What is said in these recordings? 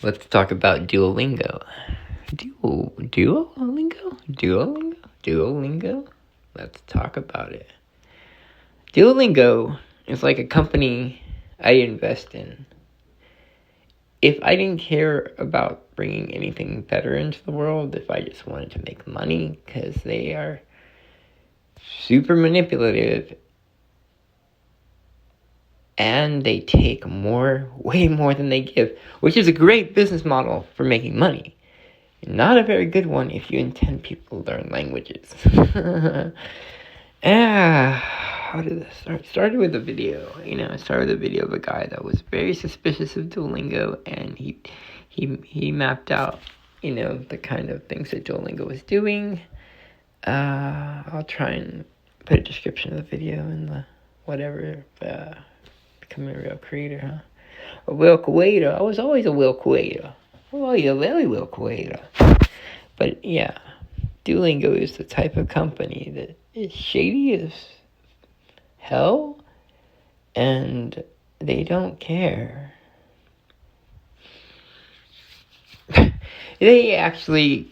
Let's talk about Duolingo. Duolingo? Let's talk about it. Duolingo is like a company I invest in. If I didn't care about bringing anything better into the world, if I just wanted to make money, because they are super manipulative and they take way more than they give, which is a great business model for making money. Not a very good one if you intend people to learn languages. How did this start? It started with a video. It started with a video of a guy that was very suspicious of Doulingo, and he mapped out, the kind of things that Doulingo was doing. I'll try and put a description of the video in the whatever. Becoming a real creator, huh? A real creator. I was always a real creator. Oh, you're a very real creator. But yeah, Doulingo is the type of company that is shady as hell, and they don't care. They actually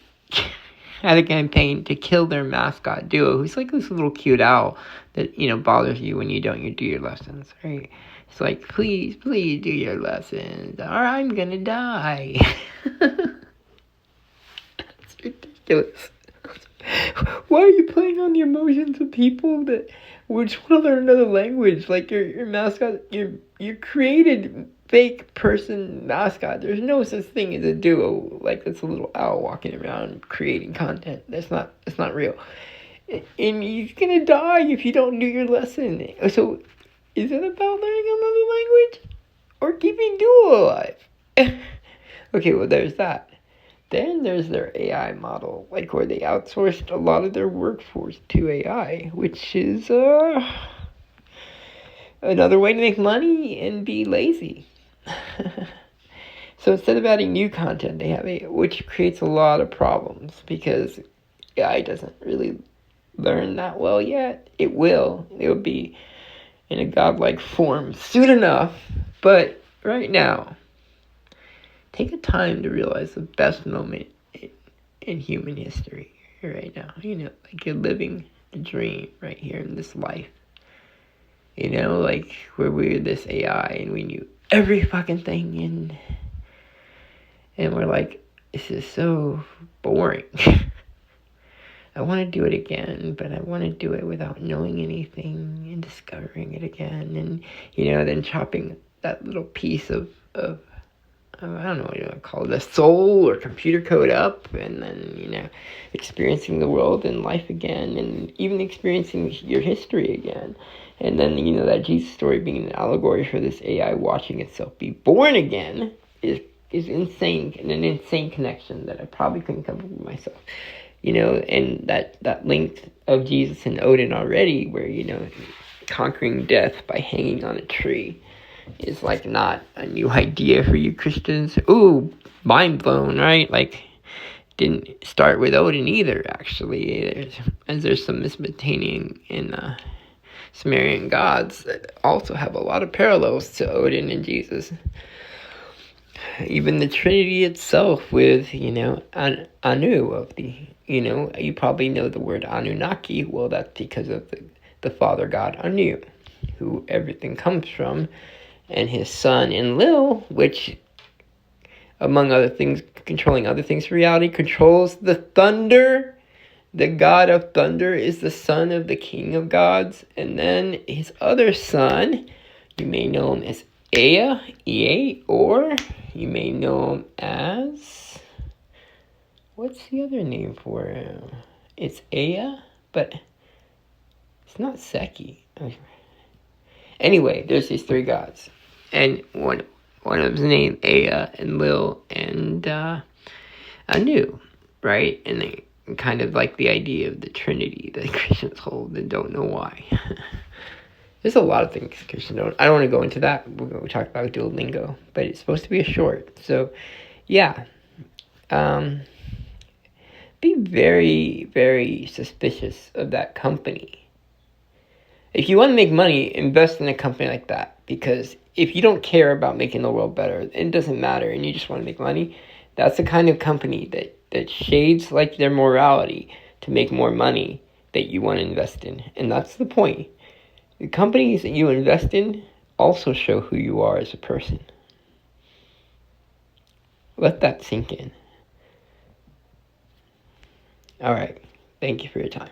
had a campaign to kill their mascot, Duo, who's like this little cute owl that, bothers you when you don't do your lessons, right? It's like, please do your lessons, or I'm gonna die. It's ridiculous. Why are you playing on the emotions of people that just want to learn another language? Like your mascot, your created fake person mascot. There's no such thing as a duo. Like it's a little owl walking around creating content. That's not real. And you're gonna die if you don't do your lesson. So, is it about learning another language or keeping Duo alive? Okay, well there's that. Then there's their AI model, like where they outsourced a lot of their workforce to AI, which is another way to make money and be lazy. So instead of adding new content, they have AI, which creates a lot of problems because AI doesn't really learn that well yet. It will. It will be in a godlike form soon enough. But right now, take a time to realize the best moment in human history right now. Like you're living a dream right here in this life. Like where we were this AI and we knew every fucking thing and we're like, this is so boring. I want to do it again, but I want to do it without knowing anything and discovering it again. And, then chopping that little piece of I don't know what you want to call it, a soul or computer code up, and then, experiencing the world and life again, and even experiencing your history again. And then, that Jesus story being an allegory for this AI watching itself be born again is insane, and an insane connection that I probably couldn't come up with myself. And that link of Jesus and Odin already, where, conquering death by hanging on a tree is like not a new idea for you Christians. Ooh, mind blown, right? Like, didn't start with Odin either, actually. There's some Mesopotamian and Sumerian gods that also have a lot of parallels to Odin and Jesus. Even the Trinity itself with, Anu of the, you probably know the word Anunnaki. Well, that's because of the father god Anu, who everything comes from, and his son Enlil, which, among other things, controlling other things for reality, controls the thunder. The god of thunder is the son of the king of gods. And then his other son, you may know him as Ea, or you may know him as, what's the other name for him? It's Ea, but it's not Seki. Anyway, there's these three gods. And one of them named Ea, and Lil, and Anu, right? And they kind of like the idea of the Trinity that Christians hold and don't know why. There's a lot of things Christians don't. I don't want to go into that. We're going to talk about Doulingo, but it's supposed to be a short. So, yeah. Be very, very suspicious of that company. If you want to make money, invest in a company like that, Because if you don't care about making the world better, it doesn't matter, and you just want to make money, that's the kind of company that shades like their morality to make more money that you want to invest in. And that's the point. The companies that you invest in also show who you are as a person. Let that sink in. All right. Thank you for your time.